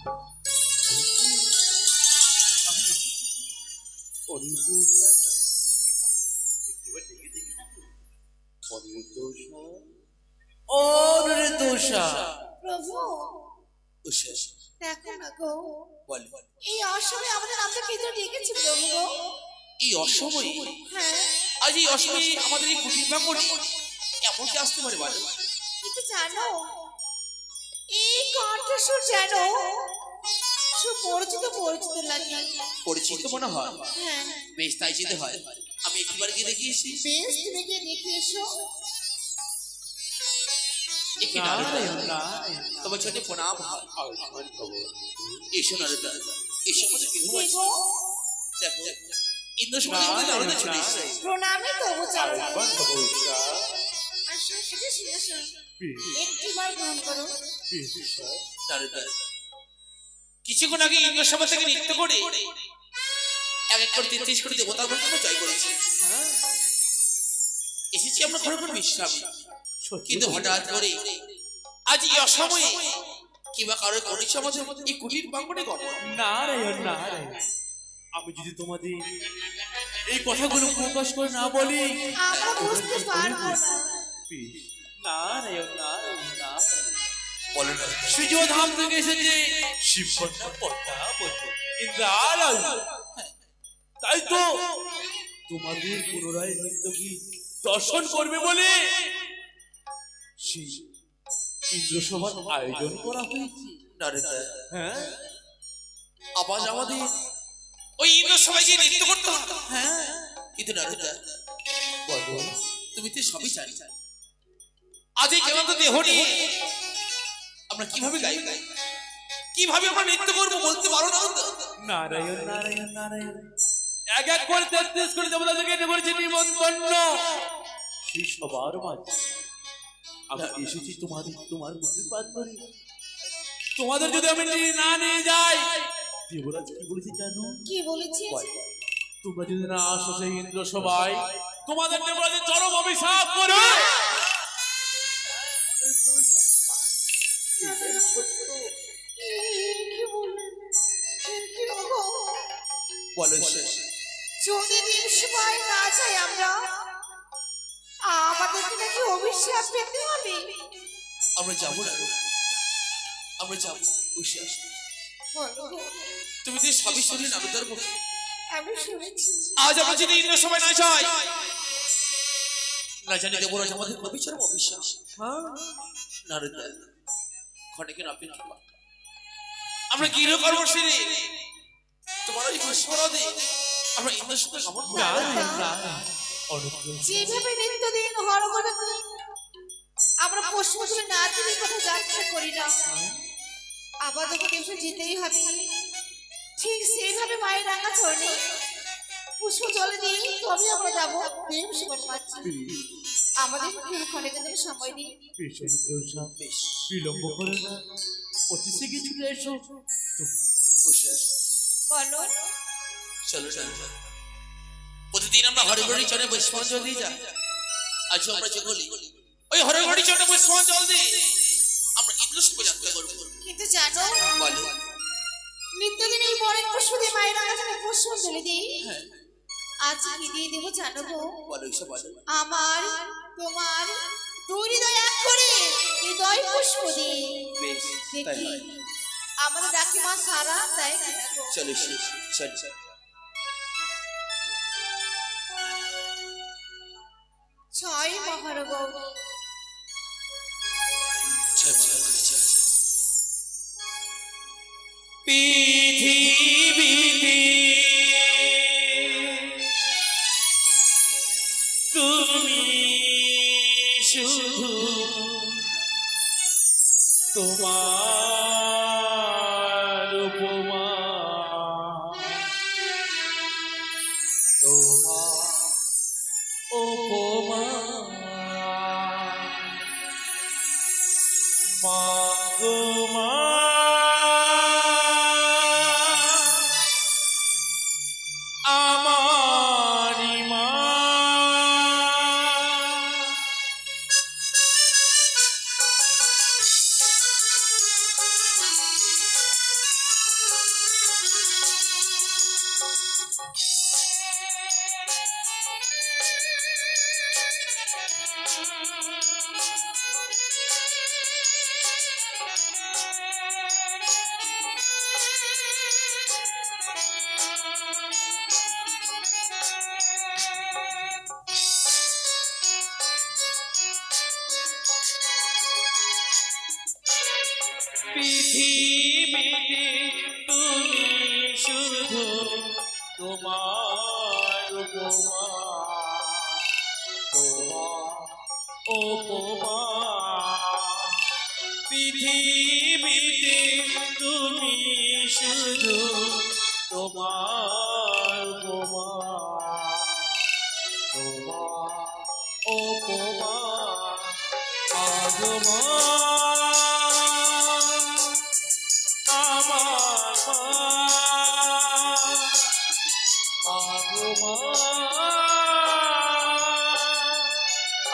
প্রভু দেখো না গো, এই অসময়ে আমাদের নামটা কে যেন ডেকেছে প্রভু গো। এই অসময়ে? হ্যাঁ, আজ এই অসময়ে আমাদের এই কুটির প্রাঙ্গণে এমন কি আসতে পারে বলো? কিন্তু জানো এই কণ্ঠস্বর যেন সুপরিচিত পরিচিত লাগে। পরিচিত মনে হয়? হ্যাঁ, বেশ তাই যেতে হয়। আমি একবার গিয়ে দেখে এসি। বেশ, তুমি গিয়ে দেখে এসো। তোমার ছোট প্রণাম হয়। এসো নারদা, এসো আমাদের গৃহ আছে। দেখো ইন্দ্র সমাজে আমাদের নারদা চলে এসেছে। প্রণামী তবু চারণ। আসো, এসো, একটিবার গ্রহণ করো। নারদা কিছুক্ষণ আগে ইন্দ্র সভা থেকে নৃত্য করে এক এক করে 33 কোটি দেবতার মধ্যে জয় করেছে। এসেছি আমরা ঘরে ঘরে বিশ্রাম, কিন্তু হঠাৎ করে আজ এই অসময়ে কিবা কারোর করেছে আমাদের এই কুটির প্রাঙ্গণে গমন। নারায়ণ নারায়ণ, আমি যদি তোমাদের এই কথাগুলো প্রকাশ করে না বলি আমরা বুঝতে পারবো না। নারায়ণ নারায়ণ নারায়ণ, বলেন সূর্যধাম থেকে এসেছে শিবকন্যা পদ্মাবতী ইন্দ্রালয়। তাই তো তোমাদের পুনরায় নৃত্য গীত দর্শন করবে বলে সেই ইন্দ্রসভার আয়োজন করা হয়েছে। নারদা হ্যাঁ, আবার আমাদের ওই ইন্দ্র সবাইকে নৃত্য করতে হবে। হ্যাঁ, কিন্তু নারদা বলো তুমি তো সবই জানি। আজ এই কেমন দেহ নিয়ে আমরা কিভাবে গাই, কিভাবে আমরা নৃত্য করবো বলতে পারো না? নারায়ণ নারায়ণ নারায়ণ, এক এক করে 33 করে দেবতা থেকে এনে করেছে নিমন্ত্রণ। সেই সবার মাঝে আমি এসেছি তোমার মুখের পাত করে। তোমাদের যদি আমি না নিয়ে যাই, দেবরাজ কি বলেছে জানো? কি বলেছি? তোমরা যদি না আসো সেই ইন্দ্র সবাই, তোমাদের দেবরাজের চরম অভিশাপ করে। বলো যদি নিঃসময় না যাই আমরা, আমাদেরকে নাকি অভিশাপ পেতে হবে। আমরা যাবো না, আমরা যাবো। তুমি যে সবই শুনলে নারদার মুখে। আমি শুনেছি আজ আমরা যদি ইন্দ্র সবাই না যাই, না জানি দেবরাজ আমাদের অভিশাপ অবিশ্বাস। নারদা ক্ষণিকের অপেক্ষা কর। আমরা গৃহ কর্ম সেরে তোমার ওই পুষ্পরাধে আমরা ইন্দ্রের সাথে গমন করব। যেভাবে নিত্যদিন হরগড়া দিন আমরা পশুগুলো না দিলে কথা যাত্রা করি না, আবার যখন দেশে যেতেই হবে ঠিক সেইভাবে মায়ের রাঙা চরণে পুষ্প জলে দিয়ে তবে আমরা যাবো দেব সেবার পাচ্ছি। আমাদের ক্ষণিকের জন্য সময় দিই। বিলম্ব করে না, অতি শীঘ্র ছুটে এসো। বলো চলো চলো, প্রতিদিন আমরা হরিগড়ি চরে পুষ্পাঞ্জল দিয়ে যাই। আজ আমরা চলি ওই হরিগড়ি চরে পুষ্পাঞ্জল দিয়ে আমরা ইন্দ্র সভা যাত্রা করবো। কিন্তু জানো বলো নিত্যদিন এই বরের পুষ্প দিয়ে মায়ের রাঙা চরণে পুষ্পাঞ্জলি দিই। আজ কি দিয়ে দেবো জানো গো? বলো এসব বলো। আমার তোমার দুই হৃদয় এক করে হৃদয় পুষ্প দিয়ে বেশ তাই দেখি হয়। আমাদের রাখি মা সারা দেয় কিনা গো। চলো চল চল। ছয় মহারগৌ জয় মা লক্ষ্মী। পৃথিবীতে তুমি শুধু তোমার উপমা, তোমার উপমা পৃথিবীতে তুমি শুধু তোমার উপমা, তোমার উপমা। পৃথিবীতে তুমি শুধু তোমার উপমা, তোমার উপমা। আগমা আমার মা, আগমা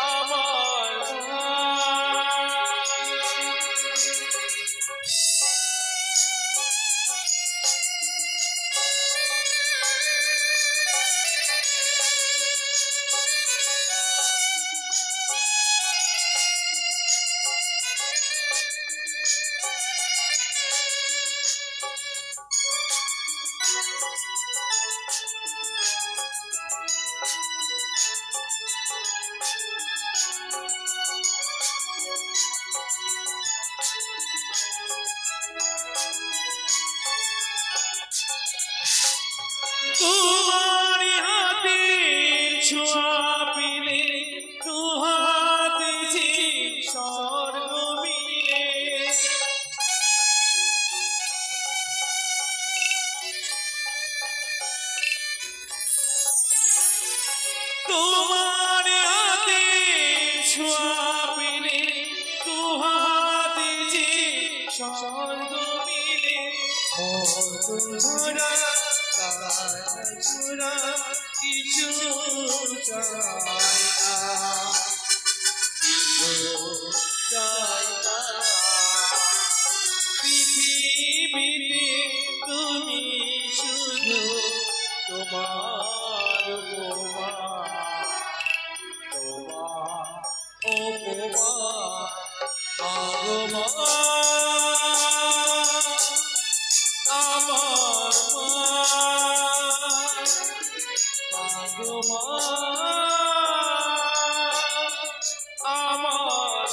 আমার মা। তোমার হাতের ছোঁয়া পেলে দুহাত যে স্বর্গ মিলে। তোমার হাতের ছোঁয়া পেলে দুহাত যে স্বর্গ মিলে। মধুরা কাছুরা কিছু চাই না, কিছু চাই না। পৃথিবীতে তুমি শুধু তোমার উপমা, তোমার উপমা। আগমা আমার মা, আগমা আমার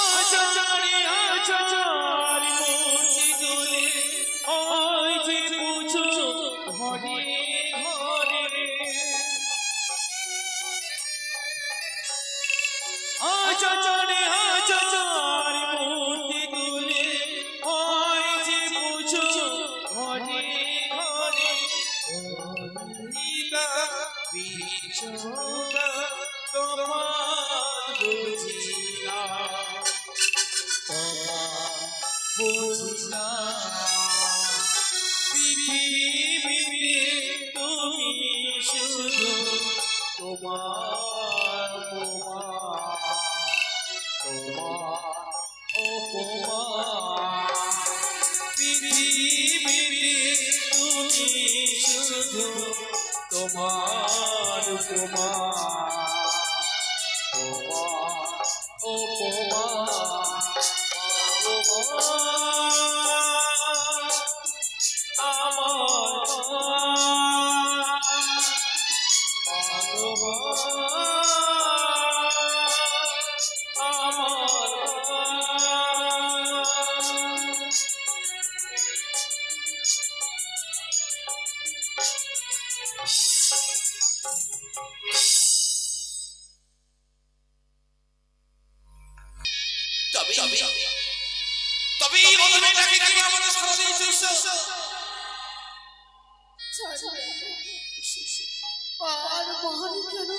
আচারি আচারি মূর্তি তুলে ওই যে পুজো ঘরে ঘরে। আচারি আচারি মূর্তি তুলে ওই যে পুজো ঘরে ঘরে। লীলা বিচরা তোমার বুঝিয়া, তোমার বুঝিয়া। পৃথিবীতে তুমি শুধু তোমার উপমা, তোমার উপমা। পৃথিবীতে তুমি শুধু তোমার উপমা, তোমার উপমা। আমার তবে এই অধমেটাকে কি আমাদের সারা দিয়েছিস? আর মহারি কেন?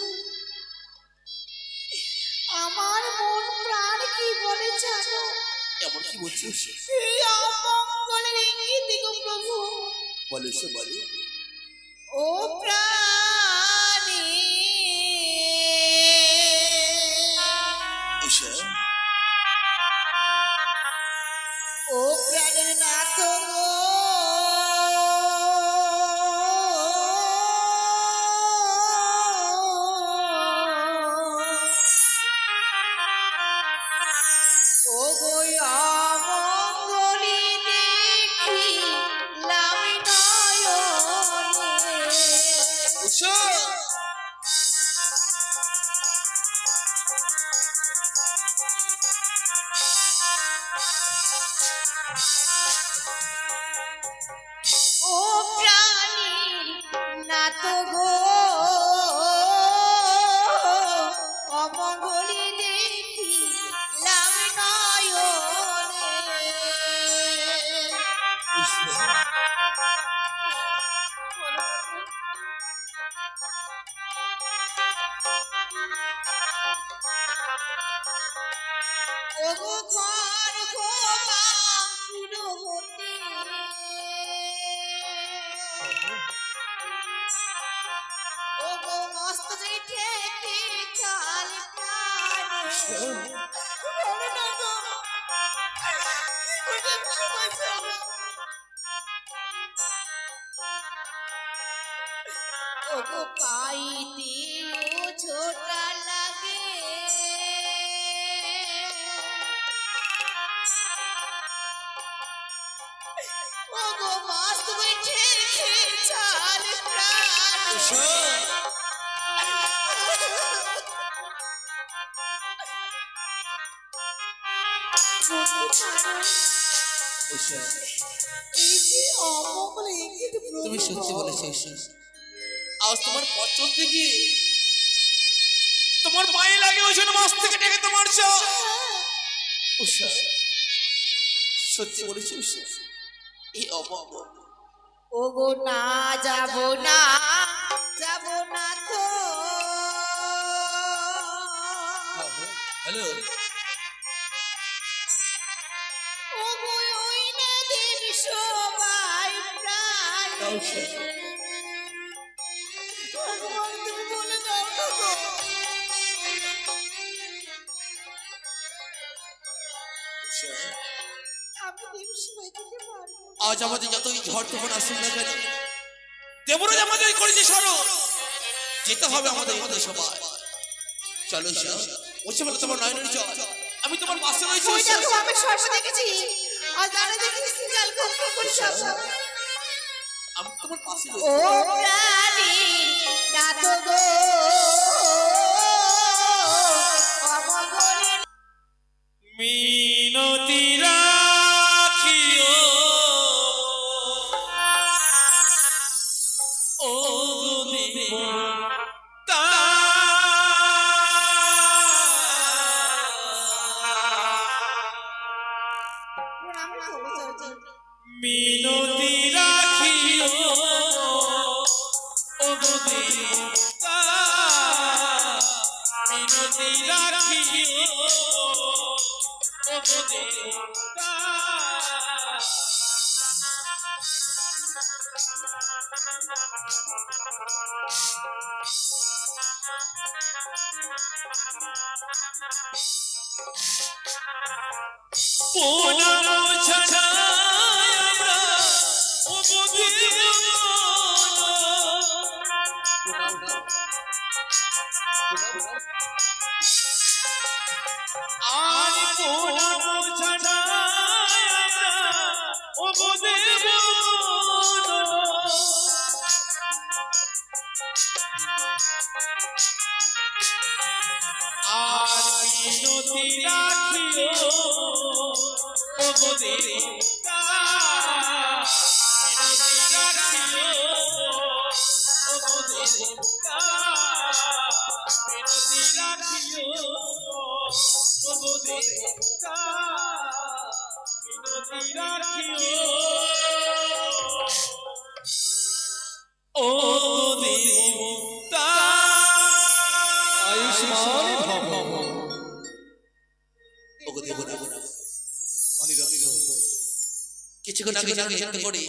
আমার মন প্রাণ কি বলে জানো? এমন কি বলছিস? এই অমঙ্গলের ইঙ্গিত গো প্রভু। বলো সে বলো। ও প্রাণী উষা, ও প্রাণের নাথ গো, ও গো অমঙ্গলি দেখিলাম নয়নে। উষা, ও প্রাণীর নাথ গো, অমঙ্গলি দেখিলাম নয়নে। উষা, ওগো ঘর বাহির হতে ওগো মস্ত দেখে চাল প্রাণে। বলো না গো, ওটা কি বলছো? ওগো পাইতে ও ছোটা লাগে, ওগো মস্ত বৈঠে চাল প্রাণে। উষা, উষা, এই যে অমঙ্গল ইঙ্গিত প্রভু। তুমি সত্যি বলেছো উষা। আজ তোমার পথ চলতে গিয়ে তোমার পায়ে লাগে ওই জন্য মাছ থেকে ডেকে তোমার উষা, সত্যি বলেছো উষা। এই অবাক ওগো না যাব না, যাব না তো। হ্যালো, ওগো ওই না দিন সবাই প্রাণে। উষা, ভগবান তুমি বলে দাও না গো। উষা, আমি দেবসেবাই দিতে পারবো না। আজ আমাদের যতই ঝড় তুফান আসুন না কেন, দেবরাজ আমাদের করেছে সরো, যেতে হবে আমাদের মধ্যে সবাই। চলো উষা, উষা বলে তোমার নয়নের জল, আমি তোমার পাশে রয়েছি ওই উষা। দেখো আমি সর্ব দেখেছি, আর দাঁড়া দেখি সিঙ্গাল কম্প করে সব। আমি তোমার পাশে ও রয়েছি। প্রাণী নাথ গো, অমঙ্গলি মিনতি রাখিও ও দেবতা, মিনতি রাখিও ও দেবতা, মিনতি রাখিও ও দেবতা। প্রণাম ছাড়াই আমরা উপদেব আর প্রণাম ছাড়াই আমরা উপদেব আর মিনতি রাখিও ও দেবতা, মিনতি রাখিও ও দেবতা, মিনতি রাখিও ও দেবতা, মিনতি রাখিও ও দেবতা। আয়ুষ্মান ভব। ওগো দেবতা, অনিরুদ্ধ, কিছুক্ষণ আগে যাকে চিন্তা করে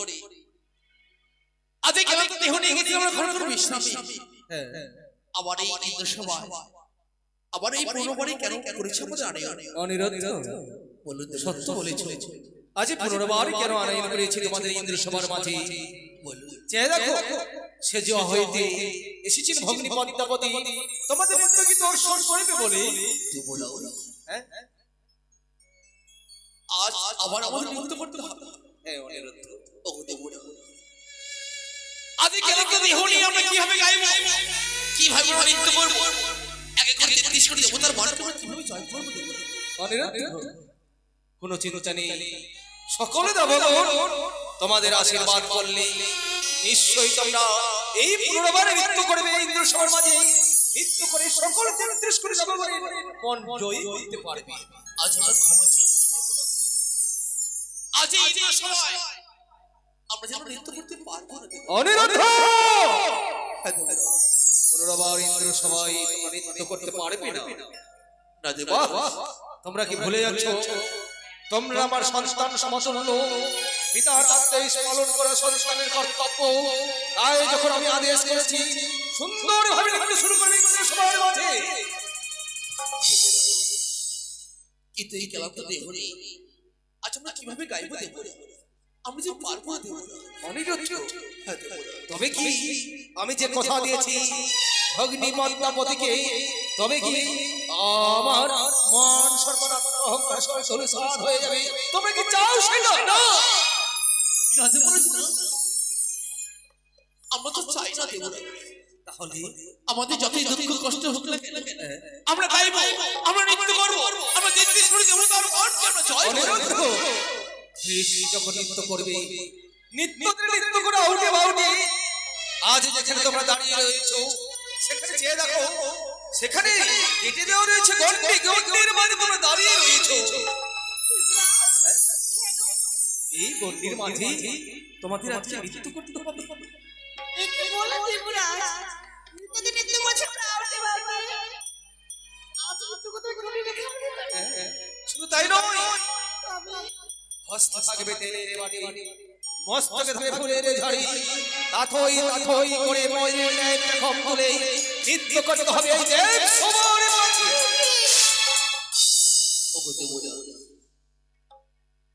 আজ এই ক্লান্ত দেহ নিয়ে গেছি আমরা ঘর ঘর বিশ্রামে। আবার এই ইন্দ্র সভায় আবার এই পুনর্বারে কেন করেছে আমরা জানি না। অনিরুদ্ধ, বলুন দেবতা, সত্য বলেছ। আজ পুনর্বার কেন আনয়ন করেছি তোমাদের ইন্দ্র সভার মাঝে? বলুন। চেয়ে দেখো, সে যে হইতে এসেছেন ভগ্নী পদ্মাবতী, তোমাদের মধ্যে কি দর্শন করিবে বলে। হ্যাঁ, আজ আবার আমাদের নৃত্য করতে হবে। হ্যাঁ অনিরুদ্ধ, ওগো দেবতা, আজ এই ক্লান্ত দেহ নিয়ে আমরা কিভাবে গাইব, কিভাবে আমরা নৃত্য করব, এক এক করে 33 কোটি দেবতার মানকে আমরা কিভাবে জয় করব দেবতা? অনিরুদ্ধ, কোনো চিন্তা নেই, সকলে দেবগণ তোমাদের আশীর্বাদ করলে নিশ্চয়ই তোমরা এই পুনর্বার নৃত্য করবে ইন্দ্র সভার মাঝে। নৃত্য করে সকল 33 কোটি দেবগণের মন জয় করতে পারবে। আজ আমরা ক্ষমা চেয়ে নিচ্ছি দেবতা। আজ এই ইন্দ্র সভায় আমরা যেন নৃত্য করতে পারবো না দেবতা। অনিরুদ্ধ, হ্যাঁ দেবতা। পুনর্বার ইন্দ্র সভায় তোমরা নৃত্য করতে পারবে না। না দেবতা, বাহ, তোমরা কি ভুলে যাচ্ছ তোমরা আমার সন্তান সমতুল্য, পিতার আদেশ পালন করা সন্তানের কর্তব্য। তাই যখন আমি আদেশ করেছি সুন্দরভাবে নৃত্য শুরু করবে ইন্দ্র সভার মাঝে। কিন্তু এই ক্লান্ত দেহ নিয়ে আজ আমরা কিভাবে গাইবো দেবতা? আমরা যে পারবো না দেবতা। অনিরুদ্ধ, হ্যাঁ দেবতা। তবে কি আমি যে কথা দিয়েছি ভগ্নী পদ্মাবতীকে, তবে কি আমার মান সম্মান অহংকার সব ধূলিসাৎ হয়ে যাবে? তোমরা কি চাও সেটা? না, না দেবতা, না। আমরা তো চাই না দেবতা। তাহলে আমাদের যতই দুঃখ কষ্ট হোক না কেন আমরা গাইবো, আমরা নৃত্য করবো, আমরা 33 কোটি দেবতার মানকে আমরা জয় করব। অনিরুদ্ধ, সৃষ্টি যখন নৃত্য করবে, নৃত্য করে আউটে বাউটে আজ যেখানে তোমরা দাঁড়িয়ে রয়েছো সেখানে চেয়ে দেখো, সেখানে কেটে দেওয়া রয়েছে গন্ডি, গন্ডির মাঝে তোমরা দাঁড়িয়ে রয়েছো। এই গন্ডির মাঝে তোমাদের আজকে নৃত্য করতে হবে। এ কি বলে দেবরাজ? নিত্যদিন নৃত্য করছে আমরা আউটে বাবা। আজ নৃত্য করতে করে রেখে আমরা। শুধু তাই নয়, তবে হস্ত থাকবে তেলের বাটি, মস্তকে থাকবে ফুলের ঝাড়ি, তাথই করে ময়ূরের ন্যায় পেখম তুলে নৃত্য করতে হবে এই দেব সবার মাঝে। ওগো দেবতা,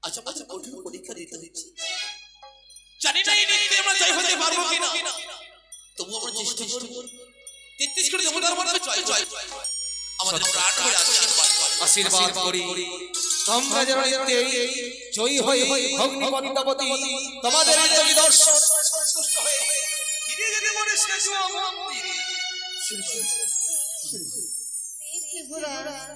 আজ আমাদের কঠিন পরীক্ষা দিতে হচ্ছে। জানি না এই নৃত্যে আমরা জয় হতে পারবো কিনা, তবু আমরা চেষ্টা করব। 33 কোটি দেবতার মানকে জয় করব। আমাদের প্রাণ ভরে আশীর্বাদ করি তোমরা যেন নৃত্যে জয়ী হয়ে ভগ্নী পদ্মাবতী তোমাদের যদি দর্শন সন্তুষ্ট হয়ে ধীরে ধীরে মনে শেষ মন্দিরে। দেবরাজ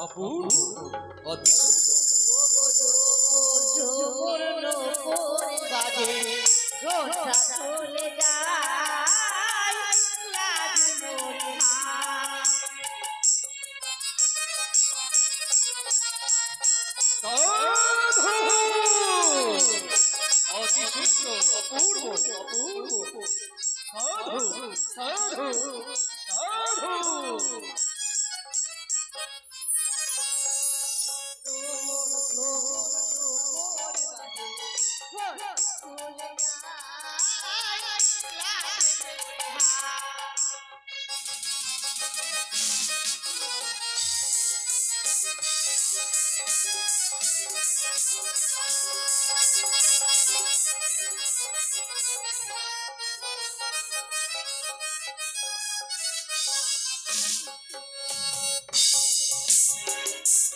অপূর্ব, অদ্ভুত। সাধু, অতি সুন্দর, অপূর্ব, অপূর্ব। সাধু, সাধু, সাধু।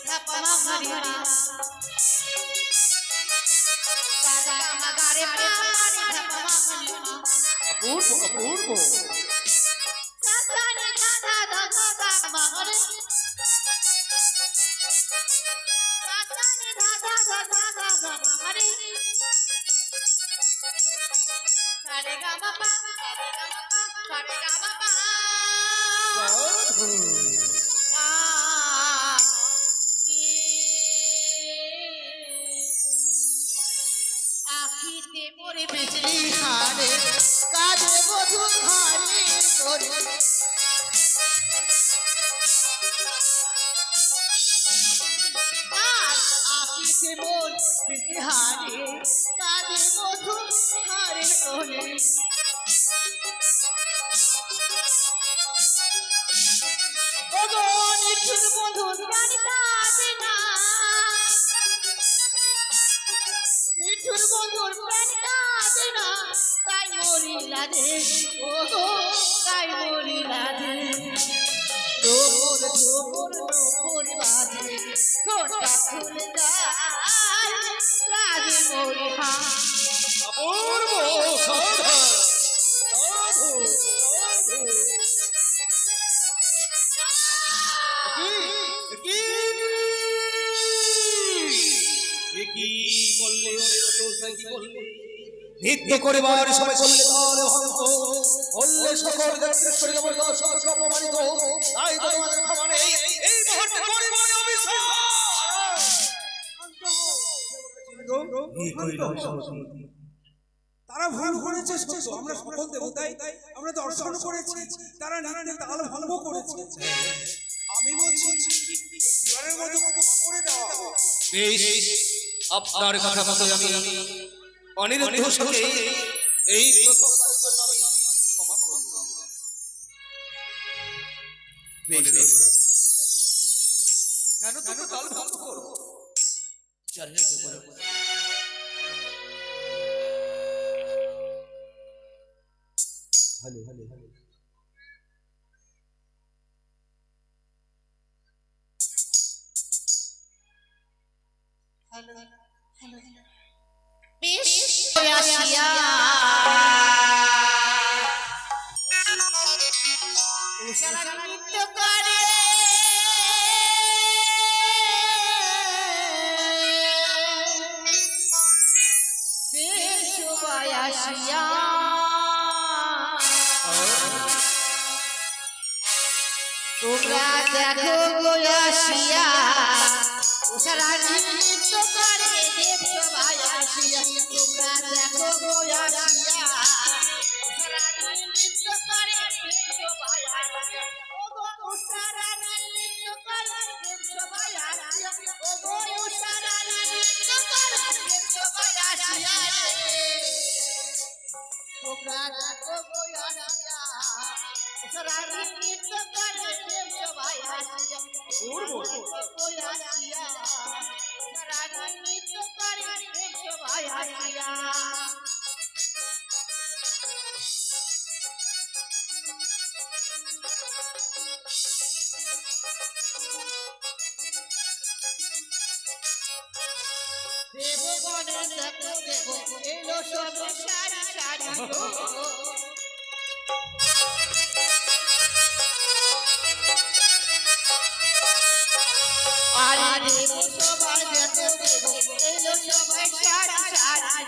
ধাপা মা গরি মা সাদা মা গারে পানি ধাপা মা গরি মা অপূর্ব অপূর্ব সাদা নি ধাদা ধাদা মা গরে সাদা নি ধাদা ধাদা মা গরে সারে গা মা পা সারে গা মা পা আখিতে পরে বেজলি হারে কাজে বধু ঘরে করে আখিতে মোর বেজলি হারে কাজে বধু ঘরে করে নিঠুর বন্ধুর প্রাণ কাঁদে না নিঠুর বন্ধুর প্রাণ কাঁদে না তাই মরি লাজে ও গো তাই মরি লাজে রোপর রোপর রোপর বাজে ঘোড়া খুলে যায় লাজে মরি হা অপূর্ব সাধু সাধু নৃত্য করিবার সময় করলে তার ভঙ্গ করলে সকল ক্ষেত্রে করে দেব সমস্ত অপমানিত তাই তো তোমাদের ক্ষমা নেই এই মুহূর্তে করিবার অভিশাপ তারা ভুল করেছে সত্য আমরা সকল দেবতাই আমরা দর্শন করেছি তারা নানান তাল ভঙ্গ করেছে আমি বলছি এবারের মতো ক্ষমা করে দাও বেশ আপনার কথা মতো আমি অনিরুদ্ধ সাথে এই প্রথমবারের জন্য আমি ক্ষমা করব বেশ কেন তুমি তাল ভঙ্গ করো জানি না বলে বেশ আসিয়া সারা নৃত্য করে বেশ সবাই আসিয়া তোমরা দেখো গো আসিয়া সারা নৃত্য করে দেব সবাই আসিয়া তোমরা দেখো গো আসিয়া সারা নৃত্য করে দেব সবাই আসিয়া ও গো সারা নৃত্য করে দেব সবাই আসিয়া ও গো সারা নৃত্য করে দেব সবাই আসিয়া তোমরা দেখো গো আসিয়া সারা নৃত্য করে দেব সবাই আসিয়া পূর্ব আসিয়া সারা নৃত্য করে দেব সবাই আসিয়া দেব বনে দেখো দেব এলো সব সারি সারি আরে দেব সবাই দেখো দেব এলো সবাই সারি সারি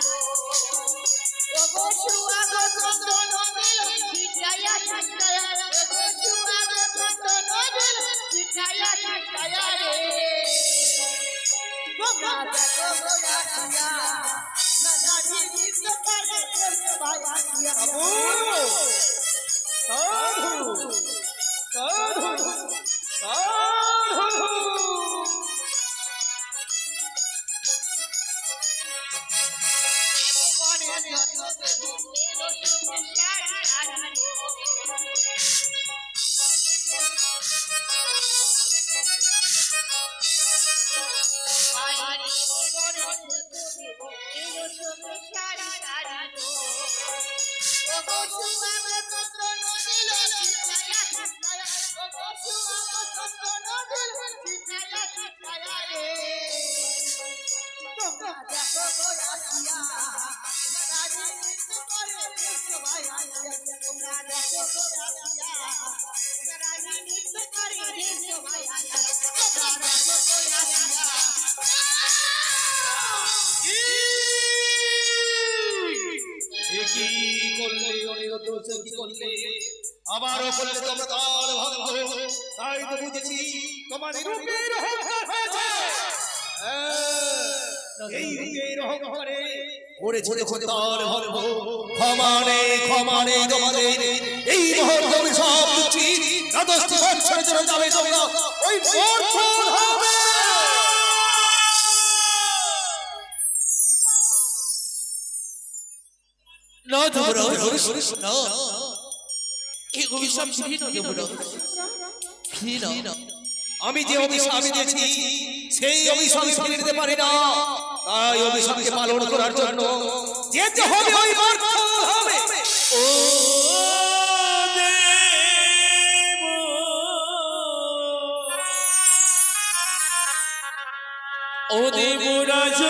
ও গো শুয়া গো চন্দন দিল ছিটায়া ছিটায়া ও গো শুয়া গো চন্দন দিল ছিটায়া ছিটায়া রে তোমরা দেখো গো আসিয়া সারা নৃত্য করে দেব সবাই আসিয়া অপূর্ব সাধু সাধু সাধু কি করলে অনিরুদ্ধ সে কি করলে আবারও করলে তোমরা তাল ভাঙবো তাই তো বুঝেছি তোমার রূপের অহংকার হয়েছে এই রূপের অহংকারে করেছে যখন তাল ভাঙবো ক্ষমা নেই তোমাদের এই মুহূর্তে আমি সব বুঝছি দ্বাদশটি বৎসরে চলে যাবে তোমরা ওই মূর্ছল হবে না যুবরাজ না এই অভিশাপ ফিরি না যুবরাজ ফিরি না আমি যে অভিশাপ দিয়েছি সেই অভিশাপ ফিরে দিতে পারি না তাই অভিশাপকে পালন করার জন্য যেতে হবে ওই মূর্ছল হবে ও দেব ও দেবরাজ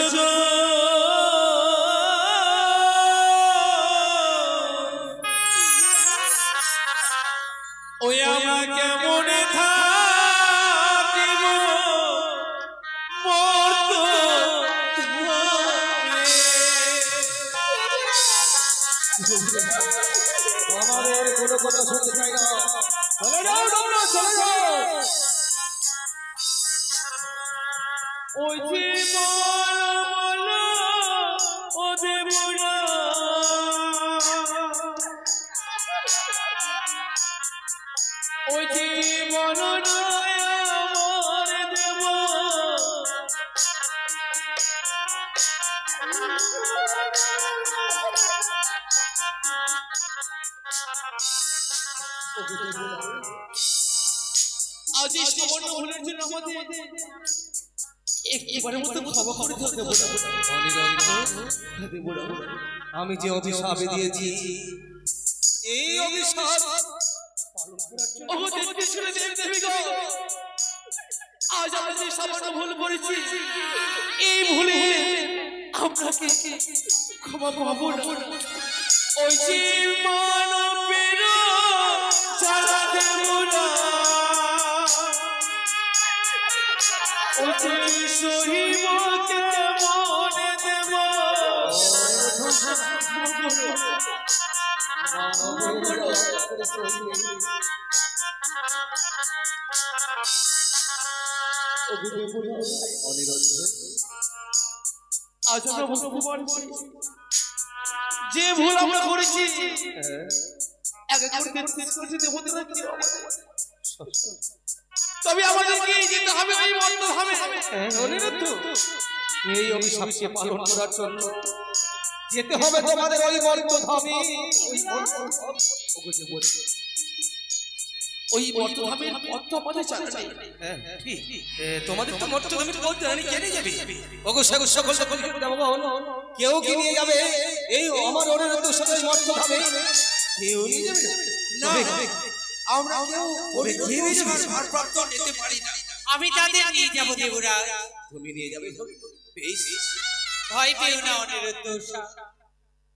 ওই আমাকে মনে থাকিব মর্ত আমাদের কোনো কথা শুনতে চাই না চলে যাও তোমরা চলে যাও ওই জীবন ও দেবরা ওই জীবন আমার দেব আজ এই সামান্য ভুলের জন্য আমাদের একবারের মতো ক্ষমা করে দিতে দেব আমি যে অভিশাপ দিয়েছি এই অভিশাপ আজ আমরা যে সামান্য ভুল করেছি এই ভুলে আপনাকে ক্ষমা পাবো না ওই যে মানবের যারা দেব না ওই যে সহিবকে মনে দেব আজ আমরা বুঝতে পারছি যে ভুল আমরা করেছি এক এক করে 33 কোটি দেবতা কি তবে আমাদেরকে যেতে হবে ওই মর্ত হবে অনিরুদ্ধ এই অভিশাপকে পালন করার জন্য যেতে হবে তোমাদের ওই মর্তধামে ওই মর্তধামের পথ তো আমাদের জানা নেই তোমাদের তো মর্তধামে বলতে জানি কেনে যাবে ওগো সকল কেউ কি নিয়ে যাবে এই আমার অনিরুদ্ধর সাথে মর্তধামে কেউ নিয়ে যাবে না আমরা কেউ ওরে নিয়ে যাবে ভারপ্রাপ্ত নিতে পারি না। আমি তাদের নিয়ে যাব দেবরাজ। তুমি নিয়ে যাবে বেশ ভয় পেও না অনিরুদ্ধ উষা।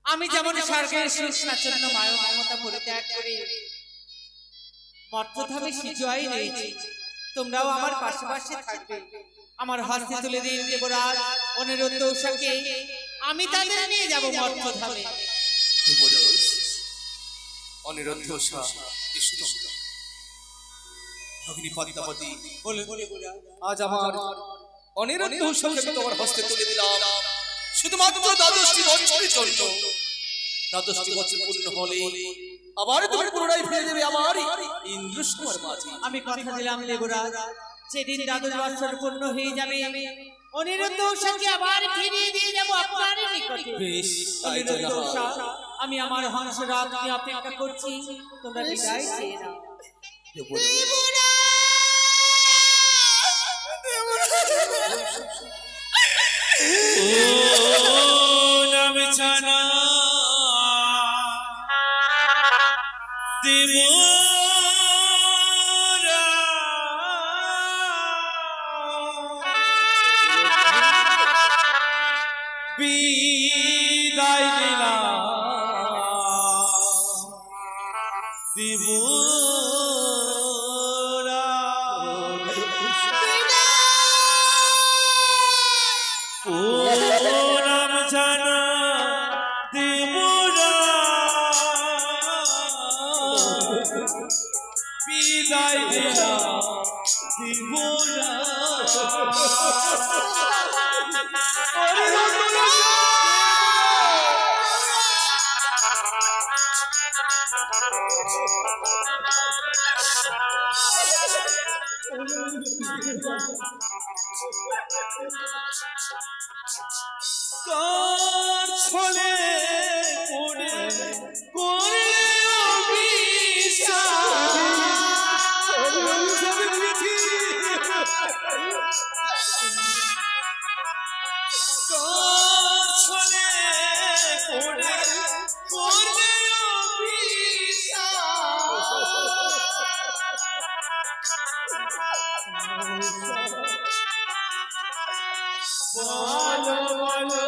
আমি যেমন স্বর্গের সুস্নাচন্ন মায়া মমতা পরিত্যাগ করে মর্তধামে সিজুয়াই রয়েছি, তোমরাও আমার পাশে পাশে থাকবে। আমার হস্তে তুলে দিন দেবরাজ অনিরুদ্ধ উষাকে, আমি তাদের নিয়ে যাব মর্তধামে। অনিরুদ্ধ ভগিনী পদ্মাবতী আজ আমার অনিরুদ্ধ উষাকে আমি তোমার হস্তে তুলে দিলাম শুধুমাত্র দ্বাদশটি বছরের জন্য। দ্বাদশটি বছর পূর্ণ হলে আবার তুমি পুনরায় ফিরে দেবে আমার ইন্দ্রসমর মাঝে। আমি কথা দিলাম দেবরাজ, যেদিন দ্বাদশ বৎসর পূর্ণ হয়ে যাবে অনিরুদ্ধ উষাকে আবার ফিরিয়ে দিয়ে যাব আপনার নিকটে। বেশ তাই অনিরুদ্ধ উষা, আমি আমার হংস রাত নিয়ে অপেক্ষা করছি, তোমরা বিদায় চেয়ে নাও। নাম ছানা দেব বিদায় দিলাম দিবুরা পুরাম জানা দিবুরা বিদায় দিলাম দিবুরা কার ছলে পড়ে করলে কার ছলে পড়ে করলে বলো বলো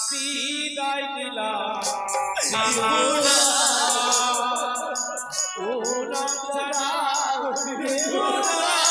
বিদায় দিলাম ও রাম